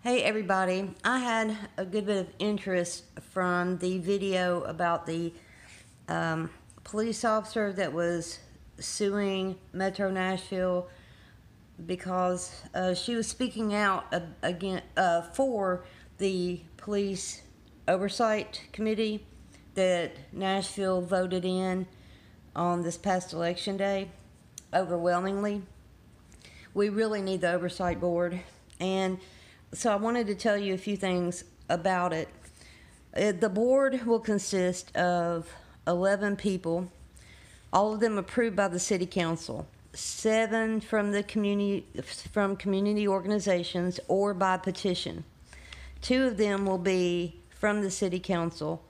Hey everybody, I had a good bit of interest from the video about the police officer that was suing Metro Nashville because she was speaking out again for the police oversight committee that Nashville voted in on this past election day overwhelmingly. We really need the oversight board, and so I wanted to tell you a few things about it. The board will consist of 11 people, all of them approved by the city council, 7 from the community organizations or by petition. 2 of them will be from the city council,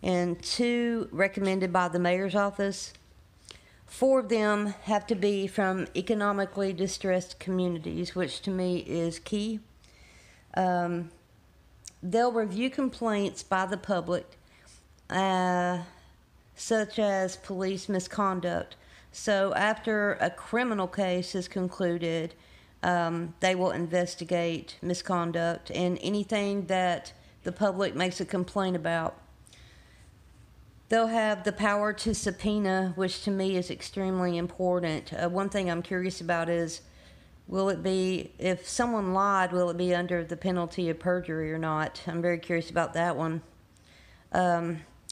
and 2 recommended by the mayor's office. 4 of them have to be from economically distressed communities, which to me is key. They'll review complaints by the public, such as police misconduct. So after a criminal case is concluded, they will investigate misconduct and anything that the public makes a complaint about. They'll have the power to subpoena, which to me is extremely important. One thing I'm curious about is, will it be, if someone lied, will it be under the penalty of perjury or not? I'm very curious about that one.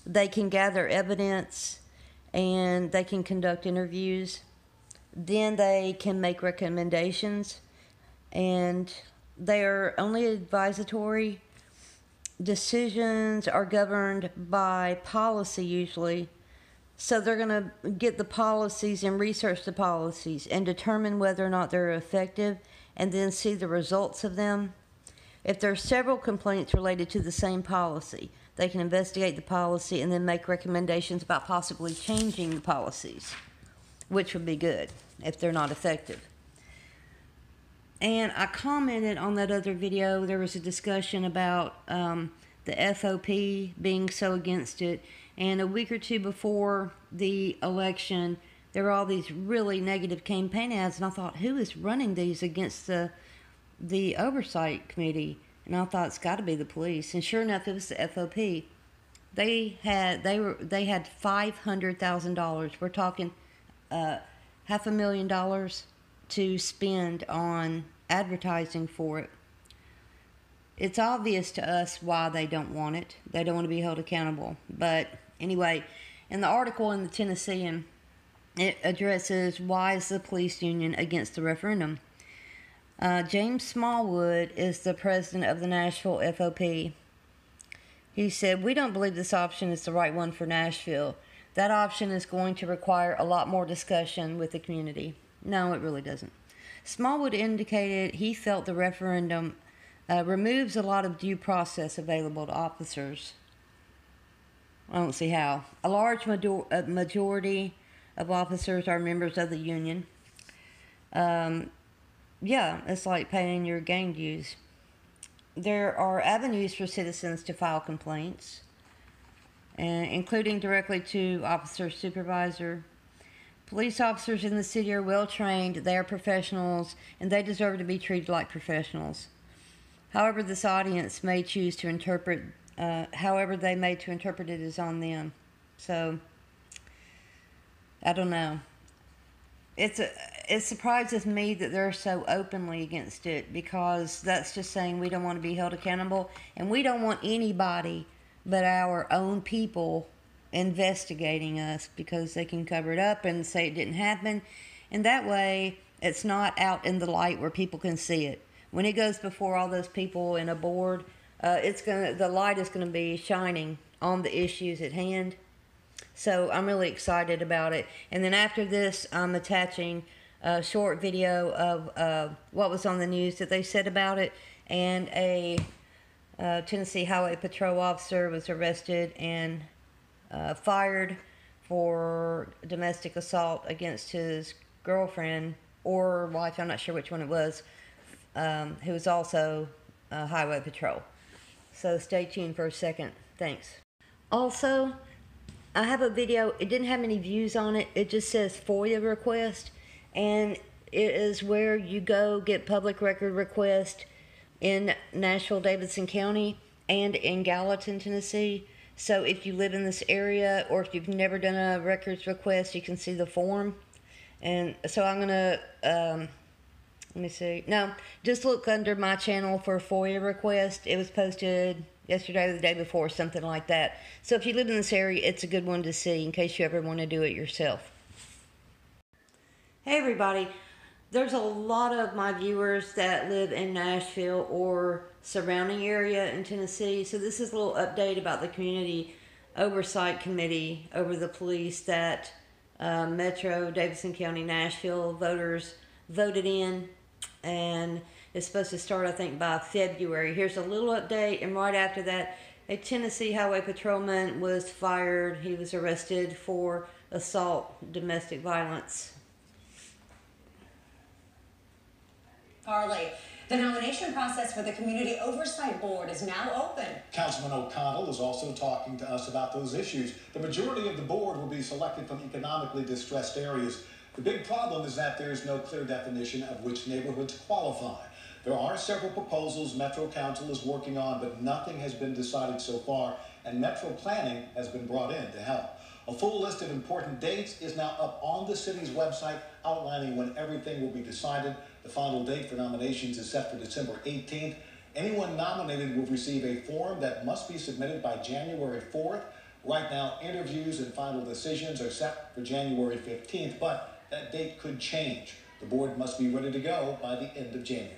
They can gather evidence and they can conduct interviews. Then they can make recommendations, and they are only advisory. Decisions are governed by policy usually. So they're going to get the policies and research the policies and determine whether or not they're effective and then see the results of them. If there are several complaints related to the same policy, they can investigate the policy and then make recommendations about possibly changing the policies, which would be good if they're not effective. And I commented on that other video. There was a discussion about the FOP being so against it. And a week or two before the election, there were all these really negative campaign ads. And I thought, who is running these against the Oversight Committee? And I thought, it's got to be the police. And sure enough, it was the FOP. They had $500,000. We're talking $500,000 to spend on advertising for it. It's obvious to us why they don't want it. They don't want to be held accountable. But anyway, in the article in the Tennessean, it addresses why is the police union against the referendum. James Smallwood is the president of the Nashville FOP. He said, "We don't believe this option is the right one for Nashville. That option is going to require a lot more discussion with the community." No, it really doesn't. Smallwood indicated he felt the referendum removes a lot of due process available to officers. I don't see how. A large majority of officers are members of the union. Yeah, it's like paying your gang dues. There are avenues for citizens to file complaints, including directly to officer supervisor. Police officers in the city are well trained, they are professionals, and they deserve to be treated like professionals. However, this audience may choose to interpret, however they may to interpret it is on them. So, I don't know. It surprises me that they're so openly against it, because that's just saying we don't want to be held accountable, and we don't want anybody but our own people investigating us, because they can cover it up and say it didn't happen, and that way it's not out in the light where people can see it. When it goes before all those people in a board, the light is going to be shining on the issues at hand. So I'm really excited about it. And then after this, I'm attaching a short video of what was on the news that they said about it, and a Tennessee Highway Patrol officer was arrested and fired for domestic assault against his girlfriend or wife, I'm not sure which one it was, who was also Highway Patrol. So stay tuned for a second. Thanks. Also, I have a video. It didn't have any views on it. It just says FOIA request, and it is where you go get public record request in Nashville, Davidson County, and in Gallatin, Tennessee. So if you live in this area, or if you've never done a records request, you can see the form. And so I'm gonna let me see. No, just look under my channel for a FOIA request. It was posted yesterday or the day before, something like that. So if you live in this area, it's a good one to see in case you ever want to do it yourself. Hey everybody, there's a lot of my viewers that live in Nashville or surrounding area in Tennessee. So this is a little update about the Community Oversight Committee over the police that Metro Davidson County Nashville voters voted in, and it's supposed to start, I think, by February. Here's a little update, and right after that, a Tennessee highway patrolman was fired. He was arrested for assault, domestic violence. Harley, the nomination process for the Community Oversight Board is now open. Councilman O'Connell is also talking to us about those issues. The majority of the board will be selected from economically distressed areas. The big problem is that there is no clear definition of which neighborhoods qualify. There are several proposals Metro Council is working on, but nothing has been decided so far, and Metro Planning has been brought in to help. A full list of important dates is now up on the city's website, outlining when everything will be decided. The final date for nominations is set for December 18th. Anyone nominated will receive a form that must be submitted by January 4th. Right now, interviews and final decisions are set for January 15th, but that date could change. The board must be ready to go by the end of January.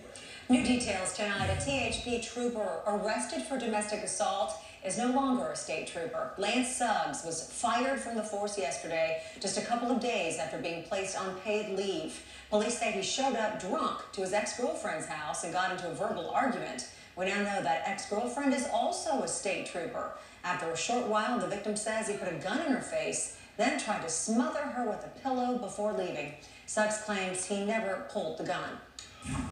New details tonight. A THP trooper arrested for domestic assault is no longer a state trooper. Lance Suggs was fired from the force yesterday, just a couple of days after being placed on paid leave. Police say he showed up drunk to his ex-girlfriend's house and got into a verbal argument. We now know that ex-girlfriend is also a state trooper. After a short while, the victim says he put a gun in her face, then tried to smother her with a pillow before leaving. Suggs claims he never pulled the gun.